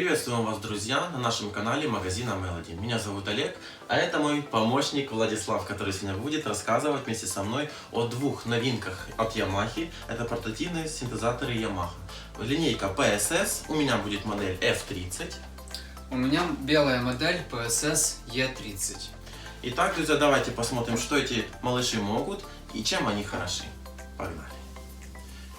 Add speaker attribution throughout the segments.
Speaker 1: Приветствуем вас, друзья, на нашем канале магазина Melody. Меня зовут Олег, а это мой помощник Владислав, который сегодня будет рассказывать вместе со мной о двух новинках от Yamaha. Это портативные синтезаторы Yamaha. Линейка PSS, у меня будет модель F30.
Speaker 2: У меня белая модель PSS E30.
Speaker 1: Итак, друзья, давайте посмотрим, что эти малыши могут и чем они хороши. Погнали!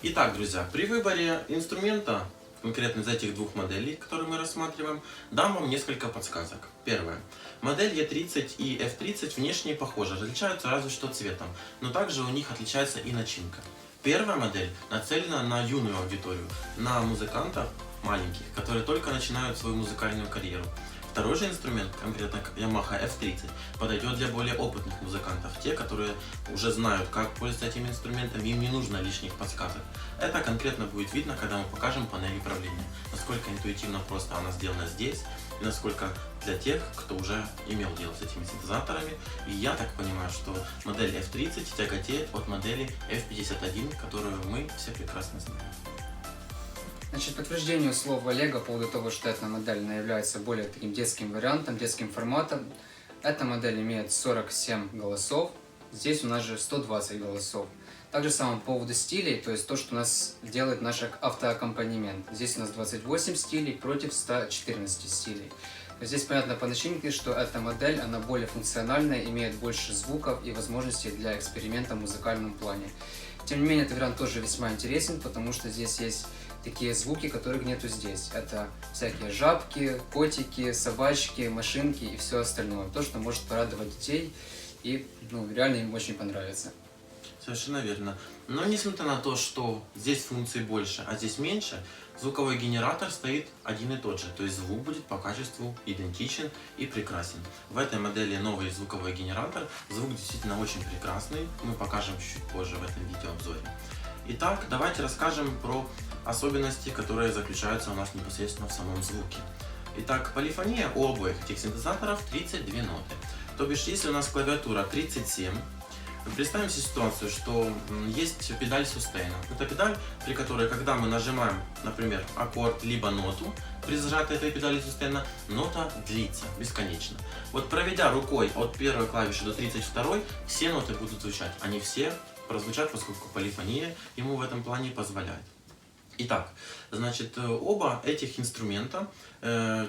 Speaker 1: Итак, друзья, при выборе инструмента, конкретно из этих двух моделей, которые мы рассматриваем, дам вам несколько подсказок. Первое. Модель E30 и F30 внешне похожи, различаются разве что цветом, но также у них отличается и начинка. Первая модель нацелена на юную аудиторию, на музыкантов маленьких, которые только начинают свою музыкальную карьеру. Второй же инструмент, конкретно Yamaha F30, подойдет для более опытных музыкантов, те, которые уже знают, как пользоваться этим инструментом, им не нужно лишних подсказок. Это конкретно будет видно, когда мы покажем панель управления, насколько интуитивно просто она сделана здесь, и насколько для тех, кто уже имел дело с этими синтезаторами. И я так понимаю, что модель F30 тяготеет от модели F51, которую мы все прекрасно знаем.
Speaker 2: Значит, подтверждению слов Олега по поводу того, что эта модель является более таким детским вариантом, детским форматом. Эта модель имеет 47 голосов, здесь у нас же 120 голосов. Также самое по поводу стилей, то есть то, что у нас делает наш автоаккомпанемент. Здесь у нас 28 стилей против 114 стилей. Здесь понятно по начинке, что эта модель, она более функциональная, имеет больше звуков и возможностей для эксперимента в музыкальном плане. Тем не менее, этот вариант тоже весьма интересен, потому что здесь есть такие звуки, которых нету здесь. Это всякие жабки, котики, собачки, машинки и все остальное. То, что может порадовать детей и реально им очень понравится.
Speaker 1: Совершенно верно. Но несмотря на то, что здесь функций больше, а здесь меньше, звуковой генератор стоит один и тот же. То есть звук будет по качеству идентичен и прекрасен. В этой модели новый звуковой генератор. Звук действительно очень прекрасный. Мы покажем чуть позже в этом видеообзоре. Итак, давайте расскажем про особенности, которые заключаются у нас непосредственно в самом звуке. Итак, полифония у обоих этих синтезаторов 32 ноты. То бишь, если у нас клавиатура 37, представим себе ситуацию, что есть педаль сустейна. Это педаль, при которой, когда мы нажимаем, например, аккорд либо ноту, при зажатой этой педали сустейна, нота длится бесконечно. Вот проведя рукой от первой клавиши до 32, все ноты будут звучать. Они все прозвучат, поскольку полифония ему в этом плане позволяет. Итак, значит, оба этих инструмента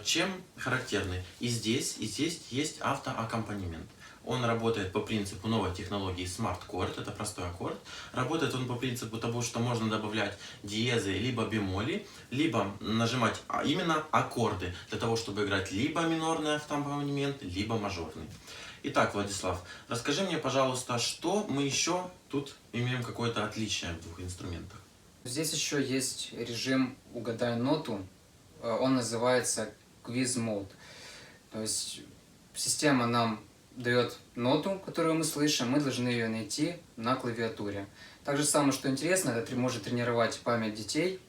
Speaker 1: чем характерны? И здесь есть автоаккомпанемент. Он работает по принципу новой технологии Smart Chord, это простой аккорд. Работает он по принципу того, что можно добавлять диезы, либо бемоли, либо нажимать именно аккорды, для того, чтобы играть либо минорный автоаккомпанемент, либо мажорный. Итак, Владислав, расскажи мне, пожалуйста, что мы еще тут имеем какое-то отличие в двух инструментах?
Speaker 2: Здесь еще есть режим «Угадай ноту», он называется Quiz Mode. То есть система нам дает ноту, которую мы слышим, мы должны ее найти на клавиатуре. Так же самое, что интересно, это может тренировать память детей.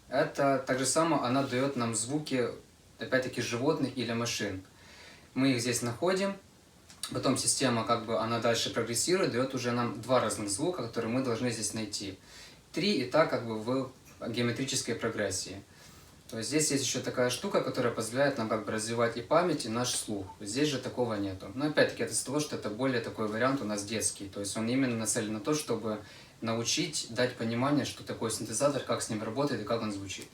Speaker 2: Это так же самое, она дает нам звуки, опять-таки, животных или машин. Мы их здесь находим, потом система, она дальше прогрессирует, дает уже нам два разных звука, которые мы должны здесь найти. 3 и так в геометрической прогрессии. То есть здесь есть еще такая штука, которая позволяет нам развивать и память, и наш слух. Здесь же такого нету. Но опять-таки это из-за того, что это более такой вариант у нас детский. То есть он именно нацелен на то, чтобы научить, дать понимание, что такое синтезатор, как с ним работает и как он звучит.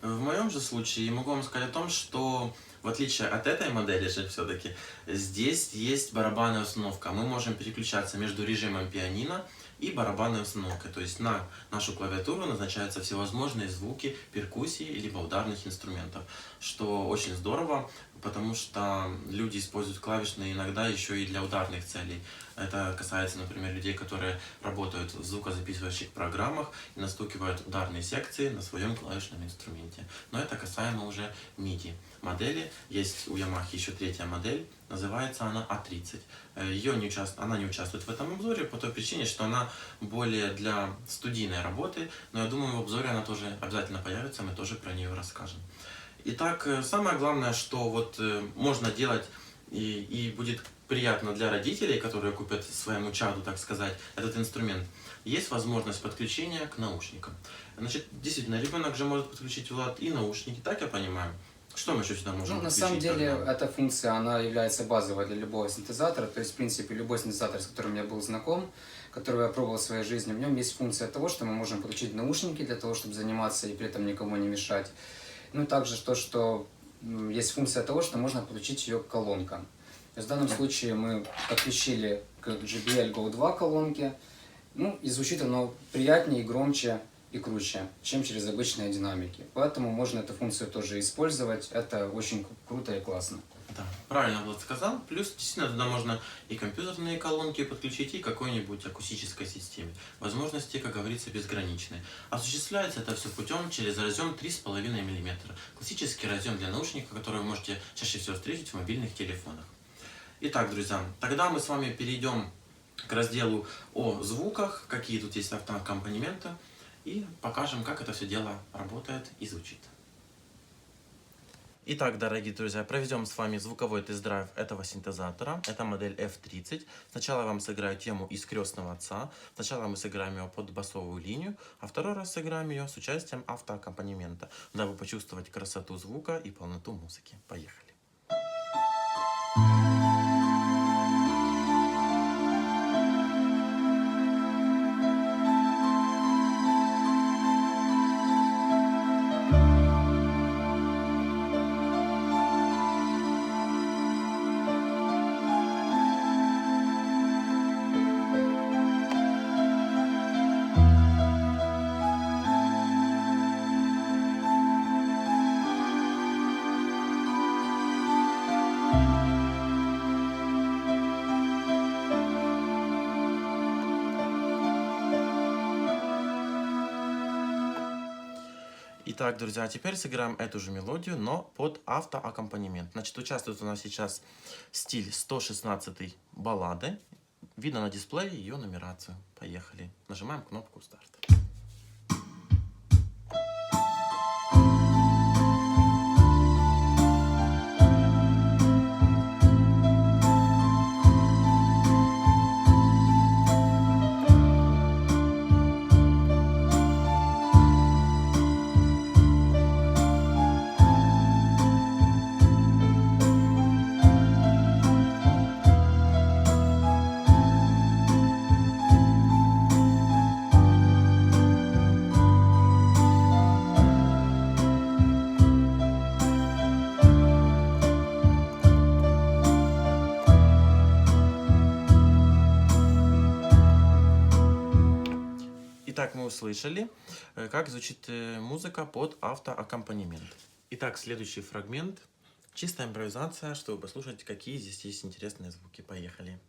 Speaker 1: В моем же случае могу вам сказать о том, что в отличие от этой модели же все-таки здесь есть барабанная установка. Мы можем переключаться между режимом пианино и барабанной установкой. То есть на нашу клавиатуру назначаются всевозможные звуки перкуссии либо ударных инструментов, что очень здорово, потому что люди используют клавишные иногда еще и для ударных целей. Это касается, например, людей, которые работают в звукозаписывающих программах и настукивают ударные секции на своем клавишном инструменте. Но это касаемо уже MIDI модели. Есть у Yamaha еще третья модель, называется она A30. Она не участвует в этом обзоре по той причине, что она более для студийной работы, но я думаю, в обзоре она тоже обязательно появится, мы тоже про нее расскажем. Итак, самое главное, что вот можно делать и будет приятно для родителей, которые купят своему чаду, так сказать, этот инструмент, есть возможность подключения к наушникам. Значит, действительно, ребенок же может подключить, Влад, и наушники, так я понимаю. Что мы еще сюда можем
Speaker 2: Ну, на
Speaker 1: подключить
Speaker 2: самом деле,
Speaker 1: тогда?
Speaker 2: эта функция, она является базовой для любого синтезатора. То есть, в принципе, любой синтезатор, с которым я был знаком, который я пробовал в своей жизни, в нем есть функция того, что мы можем подключить наушники для того, чтобы заниматься и при этом никому не мешать. Ну, также то, что есть функция того, что можно подключить ее к колонкам. То есть в данном случае мы подключили к JBL Go 2 колонки. Ну, и звучит оно приятнее, громче и круче, чем через обычные динамики. Поэтому можно эту функцию тоже использовать. Это очень круто и классно.
Speaker 1: Да, правильно Влад сказал. Плюс действительно туда можно и компьютерные колонки подключить, и какой-нибудь акустической системе. Возможности, как говорится, безграничны. Осуществляется это все путем через разъем 3,5 мм. Классический разъем для наушников, который вы можете чаще всего встретить в мобильных телефонах. Итак, друзья, тогда мы с вами перейдем к разделу о звуках, какие тут есть автоаккомпанементы, и покажем, как это все дело работает и звучит. Итак, дорогие друзья, проведем с вами звуковой тест-драйв этого синтезатора. Это модель F30. Сначала я вам сыграю тему из «Крестного отца». Сначала мы сыграем ее под басовую линию, а второй раз сыграем ее с участием автоаккомпанемента, дабы почувствовать красоту звука и полноту музыки. Поехали! Итак, друзья, теперь сыграем эту же мелодию, но под автоаккомпанемент. Значит, участвует у нас сейчас стиль 116 баллады. Видно на дисплее ее нумерацию. Поехали. Нажимаем кнопку «Старт». Итак, мы услышали, как звучит музыка под автоаккомпанемент. Итак, следующий фрагмент. Чистая импровизация, чтобы послушать, какие здесь есть интересные звуки. Поехали.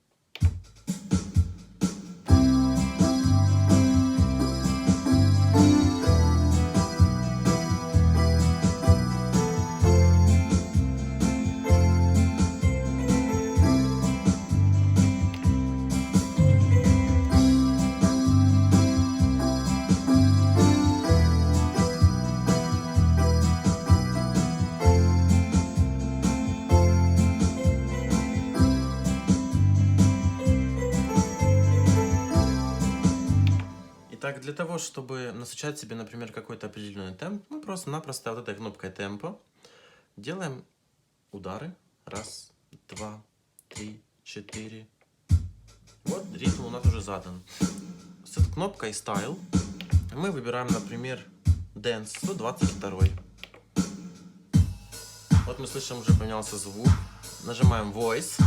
Speaker 1: Итак, для того, чтобы насычать себе, например, какой-то определенный темп, мы просто-напросто вот этой кнопкой темпо делаем удары. Раз, два, три, четыре. Вот ритм у нас уже задан. С этой кнопкой Style мы выбираем, например, Dance 122. Вот мы слышим, уже поменялся звук. Нажимаем Voice.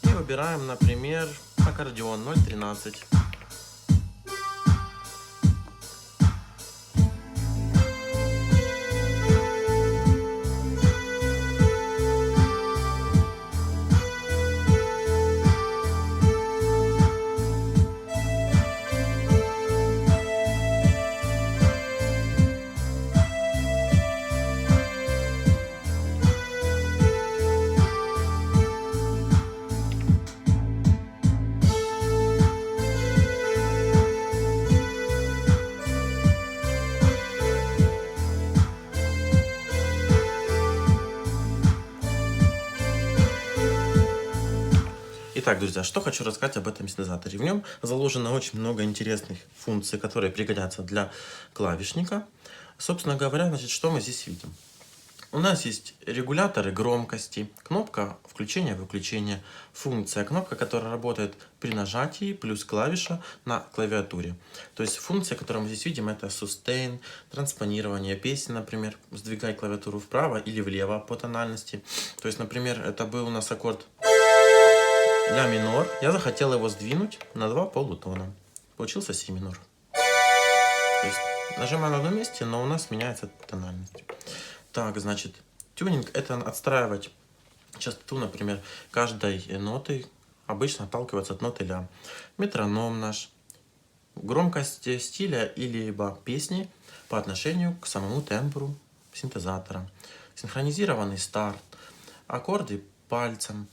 Speaker 1: И выбираем, например, аккордеон 0.13. Итак, друзья, что хочу рассказать об этом синтезаторе. В нем заложено очень много интересных функций, которые пригодятся для клавишника. Собственно говоря, значит, что мы здесь видим? у нас есть регуляторы громкости, кнопка включения-выключения, функция, кнопка, которая работает при нажатии, плюс клавиша на клавиатуре. То есть функция, которую мы здесь видим, это sustain, транспонирование песни, например, сдвигай клавиатуру вправо или влево по тональности. То есть, например, это был у нас аккорд ля минор, я захотел его сдвинуть на 2 полутона. Получился си минор. То есть нажимаю на одном месте, но у нас меняется тональность. Так, значит, тюнинг это отстраивать частоту, например, каждой ноты, обычно отталкиваться от ноты ля. Метроном наш, громкость стиля либо песни по отношению к самому тембру синтезатора. Синхронизированный старт, аккорды пальцем.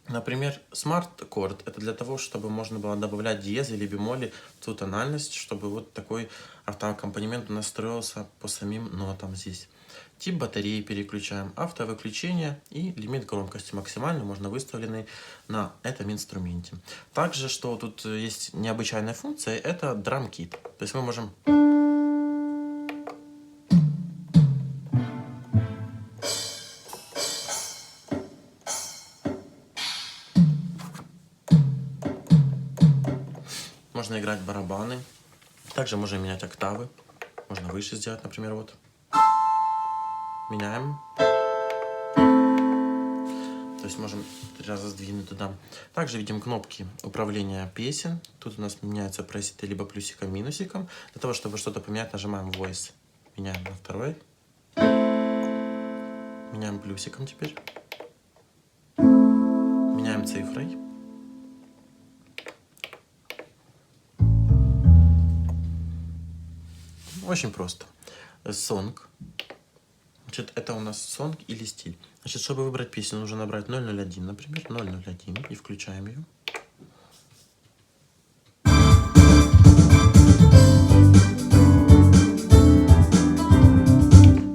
Speaker 1: Например, смарт-аккорд это для того, чтобы можно было добавлять диезы или бемоли в ту тональность, чтобы вот такой автоаккомпанемент настроился по самим нотам здесь. Тип батареи переключаем, автовыключение и лимит громкости максимальный можно выставленный на этом инструменте. Также, что тут есть необычайная функция, это драм-кит. То есть мы можем можно играть барабаны. Также можем менять октавы. Можно выше сделать, например, вот. Меняем. То есть можем 3 раза сдвинуть туда. Также видим кнопки управления песен. Тут у нас меняются пресеты либо плюсиком, минусиком. Для того, чтобы что-то поменять, нажимаем Voice. Меняем на второй. Меняем плюсиком теперь. Меняем цифрой. Очень просто. Song. Значит, это у нас сонг или стиль. Значит, чтобы выбрать песню, нужно набрать 001, например, 001 и включаем ее.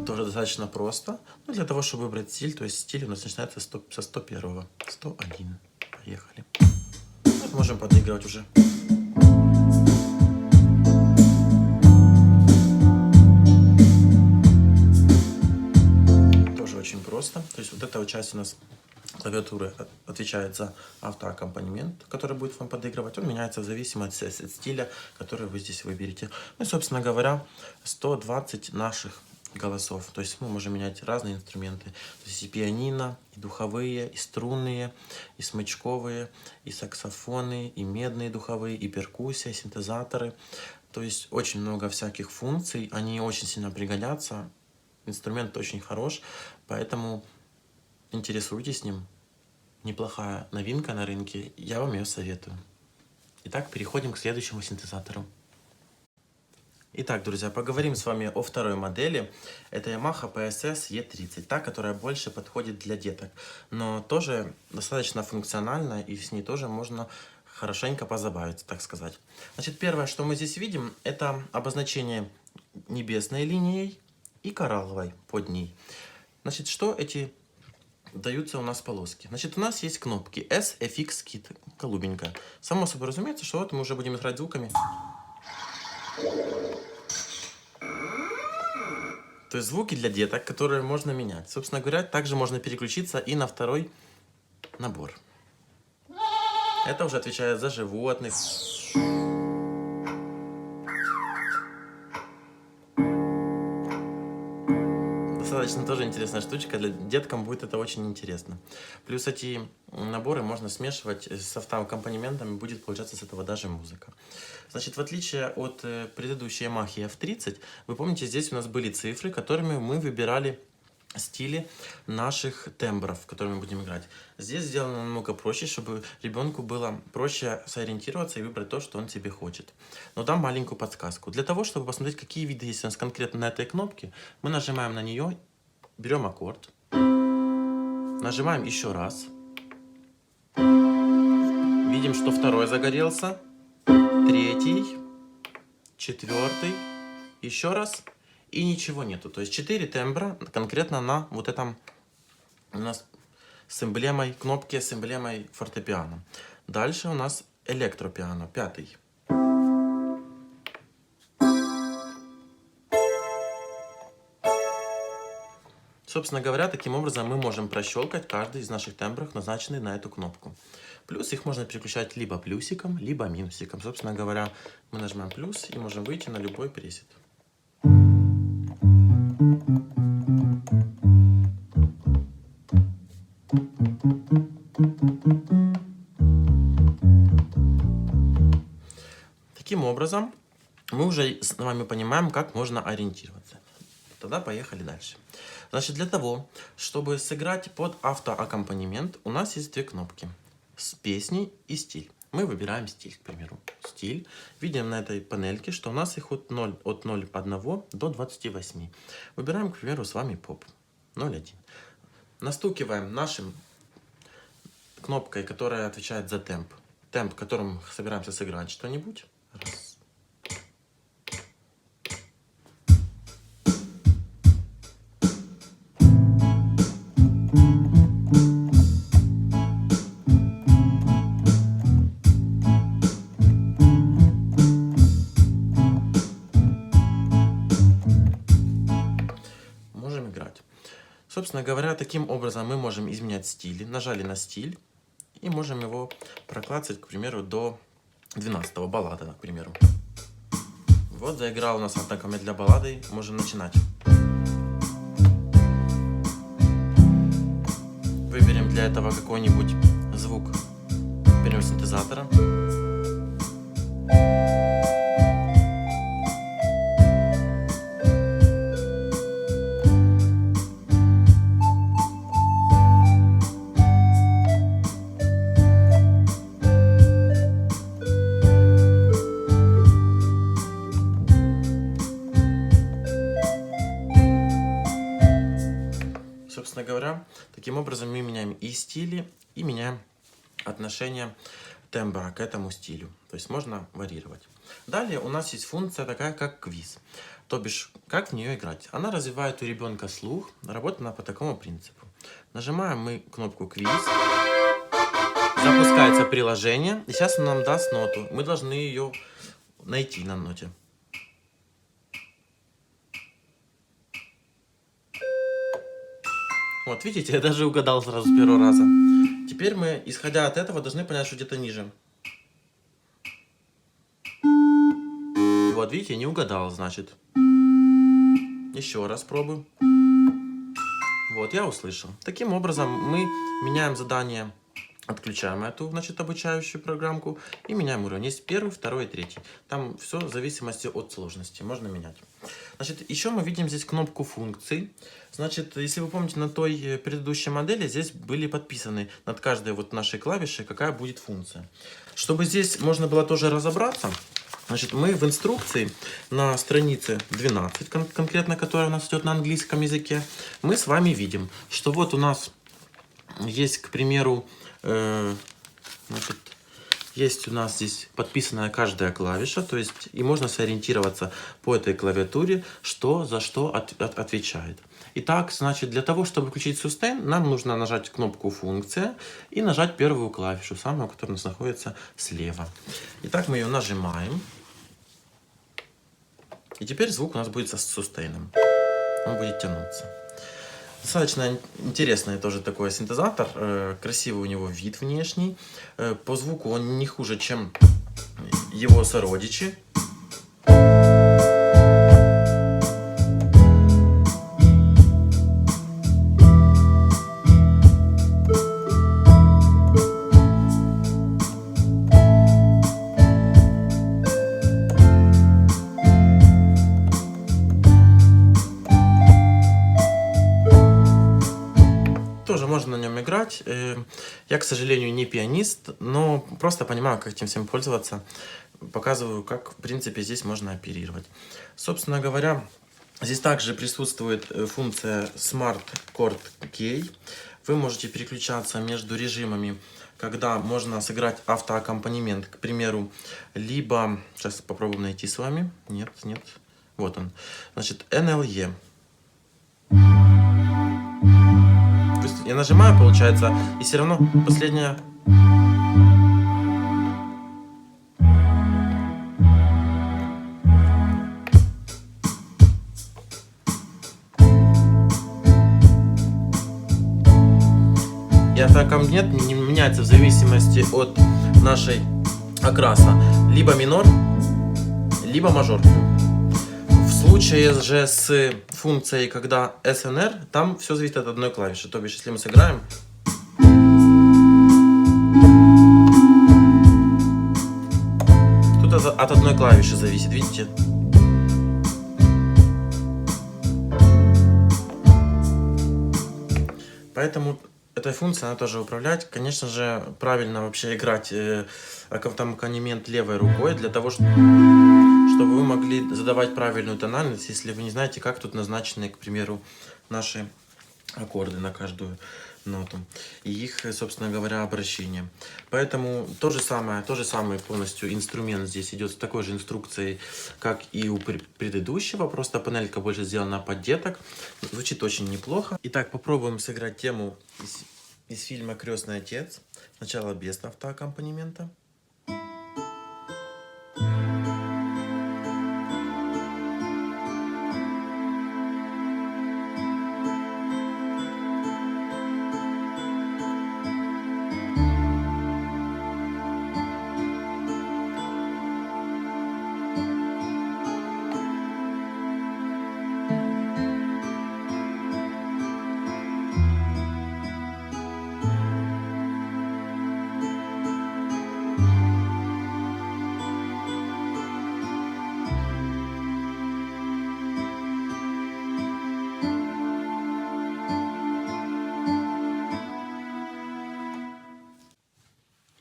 Speaker 1: Тоже достаточно просто. Но для того, чтобы выбрать стиль, то есть стиль у нас начинается со 101. 101. Поехали. Вот можем подыгрывать уже. Очень просто. То есть вот эта вот часть у нас клавиатуры отвечает за автоаккомпанемент, который будет вам подыгрывать. Он меняется в зависимости от стиля, который вы здесь выберете. Ну и, собственно говоря, 120 наших голосов. То есть мы можем менять разные инструменты. То есть и пианино, и духовые, и струнные, и смычковые, и саксофоны, и медные духовые, и перкуссия, и синтезаторы. То есть очень много всяких функций. Они очень сильно пригодятся. Инструмент очень хорош, поэтому интересуйтесь ним. Неплохая новинка на рынке, я вам ее советую. Итак, переходим к следующему синтезатору. Итак, друзья, поговорим с вами о второй модели. Это Yamaha PSS E30, та, которая больше подходит для деток, но тоже достаточно функциональна, и с ней тоже можно хорошенько позабавиться, так сказать. Значит, первое, что мы здесь видим, это обозначение небесной линией и коралловой под ней. Значит, что эти даются у нас полоски? Значит, у нас есть кнопки S, FX, KIT, голубенькая. Само собой разумеется, что вот мы уже будем играть звуками. То есть звуки для деток, которые можно менять. Собственно говоря, также можно переключиться и на второй набор. Это уже отвечает за животных. Достаточно тоже интересная штучка, для деткам будет это очень интересно. Плюс эти наборы можно смешивать с автоаккомпанементами, будет получаться с этого даже музыка. Значит, в отличие от предыдущей Yamaha F30, вы помните, здесь у нас были цифры, которыми мы выбирали стили наших тембров, которыми мы будем играть. Здесь сделано намного проще, чтобы ребенку было проще сориентироваться и выбрать то, что он себе хочет. Но дам маленькую подсказку. Для того, чтобы посмотреть, какие виды есть у нас конкретно на этой кнопке, мы нажимаем на нее, берем аккорд, нажимаем еще раз, видим, что второй загорелся, третий, четвертый, еще раз. И ничего нету. То есть 4 тембра конкретно на вот этом у нас с эмблемой, кнопки с эмблемой фортепиано. Дальше у нас электропиано, 5. Собственно говоря, таким образом мы можем прощелкать каждый из наших тембров, назначенный на эту кнопку. Плюс их можно переключать либо плюсиком, либо минусиком. Собственно говоря, мы нажимаем плюс и можем выйти на любой пресет. Таким образом, мы уже с вами понимаем, как можно ориентироваться. Тогда поехали дальше. Значит, для того, чтобы сыграть под автоаккомпанемент, у нас есть две кнопки. С песней и стиль. Мы выбираем стиль, к примеру. Стиль. Видим на этой панельке, что у нас их от 0,1 до 28. Выбираем, к примеру, с вами поп. 0,1. Настукиваем нашим кнопкой, которая отвечает за темп. Темп, которым мы собираемся сыграть что-нибудь. Раз. Можем играть. Собственно говоря, таким образом мы можем изменять стили. Нажали на стиль и можем его проклацать, к примеру, до 12-го, баллада, к примеру. Вот заиграл у нас автокоммент для баллады, можем начинать. Выберем для этого какой-нибудь звук, берем синтезатора. Собственно говоря, таким образом мы меняем и стили, и меняем отношение тембра к этому стилю. То есть можно варьировать. Далее у нас есть функция такая, как квиз. То бишь, как в нее играть. Она развивает у ребенка слух. Работает она по такому принципу. Нажимаем мы кнопку квиз. Запускается приложение. И сейчас он нам даст ноту. Мы должны ее найти на ноте. Вот, видите, я даже угадал сразу с первого раза. Теперь мы, исходя от этого, должны понять, что где-то ниже. Вот, видите, не угадал, значит. Еще раз пробую. Вот, я услышал. Таким образом, мы меняем задание, отключаем эту, значит, обучающую программку и меняем уровень. Есть первый, второй и третий. Там все в зависимости от сложности. Можно менять. Значит, еще мы видим здесь кнопку функций. Значит, если вы помните, на той предыдущей модели здесь были подписаны над каждой вот нашей клавишей, какая будет функция. Чтобы здесь можно было тоже разобраться, значит, мы в инструкции на странице 12, конкретно, которая у нас идет на английском языке, мы с вами видим, что вот у нас есть, к примеру, значит, есть у нас здесь подписанная каждая клавиша, то есть и можно сориентироваться по этой клавиатуре, что за что отвечает. Итак, значит, для того, чтобы включить sustain, нам нужно нажать кнопку функция и нажать первую клавишу, самую, которая у нас находится слева. Итак, мы ее нажимаем. И теперь звук у нас будет со сустейном. Он будет тянуться. Достаточно интересный тоже такой синтезатор. Красивый у него вид внешний. По звуку он не хуже, чем его сородичи. Тоже можно на нем играть. Я, к сожалению, не пианист, но просто понимаю, как этим всем пользоваться. Показываю, как, в принципе, здесь можно оперировать. Собственно говоря, здесь также присутствует функция Smart Chord Key. Вы можете переключаться между режимами, когда можно сыграть автоаккомпанемент, к примеру, либо... Сейчас попробуем найти с вами. Нет. Вот он. Значит, NLE. Я нажимаю, получается, и все равно последняя... автоаккомпанемент меняется в зависимости от нашей окраса. Либо минор, либо мажор. В случае же с функцией, когда СНР, там все зависит от одной клавиши. То бишь, если мы сыграем, тут от одной клавиши зависит, видите? Поэтому этой функцией надо тоже управлять. Конечно же, правильно вообще играть аккомпанемент левой рукой, для того, чтобы вы могли задавать правильную тональность, если вы не знаете, как тут назначены, к примеру, наши аккорды на каждую ноту и их, собственно говоря, обращение. Поэтому то же самый полностью инструмент здесь идет с такой же инструкцией, как и у предыдущего, просто панелька больше сделана под деток. Звучит очень неплохо. Итак, попробуем сыграть тему из фильма «Крестный отец». Сначала без автоаккомпанемента.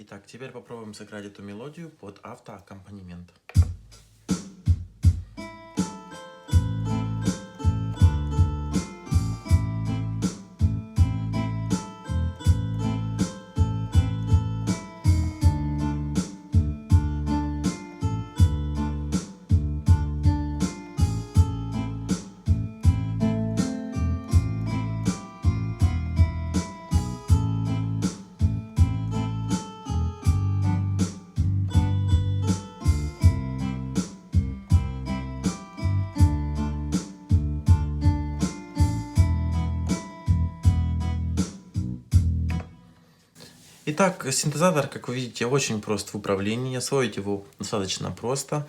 Speaker 1: Итак, теперь попробуем сыграть эту мелодию под автоаккомпанемент. Итак, синтезатор, как вы видите, очень прост в управлении. Освоить его достаточно просто.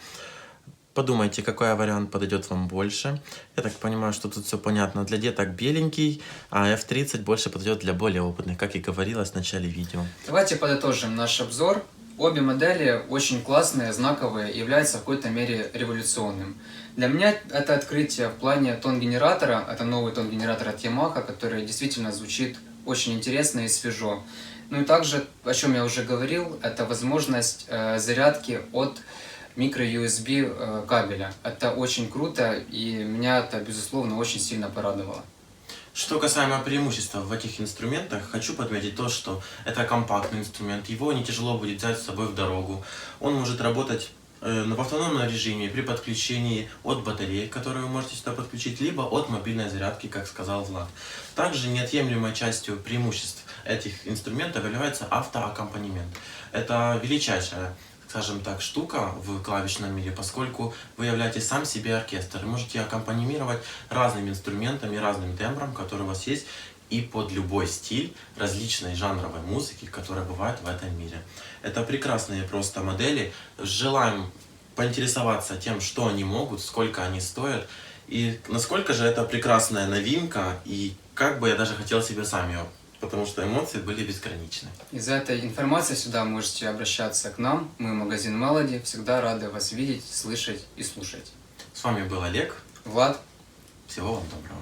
Speaker 1: Подумайте, какой вариант подойдет вам больше. Я так понимаю, что тут все понятно. Для деток беленький, а F30 больше подойдет для более опытных, как и говорилось в начале видео.
Speaker 2: Давайте подытожим наш обзор. Обе модели очень классные, знаковые, являются в какой-то мере революционным. Для меня это открытие в плане тон-генератора. Это новый тон-генератор от Yamaha, который действительно звучит очень интересно и свежо. Ну и также, о чем я уже говорил, это возможность зарядки от micro-USB кабеля. Это очень круто, и меня это, безусловно, очень сильно порадовало.
Speaker 1: Что касаемо преимуществ в этих инструментах, хочу подметить то, что это компактный инструмент, его не тяжело будет взять с собой в дорогу. Он может работать в автономном режиме при подключении от батареи, которые вы можете сюда подключить, либо от мобильной зарядки, как сказал Влад. Также неотъемлемой частью преимуществ этих инструментов является автоаккомпанемент. Это величайшая, скажем так, штука в клавишном мире, поскольку вы являетесь сам себе оркестр и можете аккомпанимировать разными инструментами, разным тембром, который у вас есть, и под любой стиль различной жанровой музыки, которая бывает в этом мире. Это прекрасные просто модели. Желаем поинтересоваться тем, что они могут, сколько они стоят, и насколько же это прекрасная новинка, и как бы я даже хотел себе сам ее, потому что эмоции были безграничны.
Speaker 2: Из-за этой информации сюда можете обращаться к нам. Мы магазин Melody. Всегда рады вас видеть, слышать и слушать.
Speaker 1: С вами был Олег.
Speaker 2: Влад.
Speaker 1: Всего вам доброго.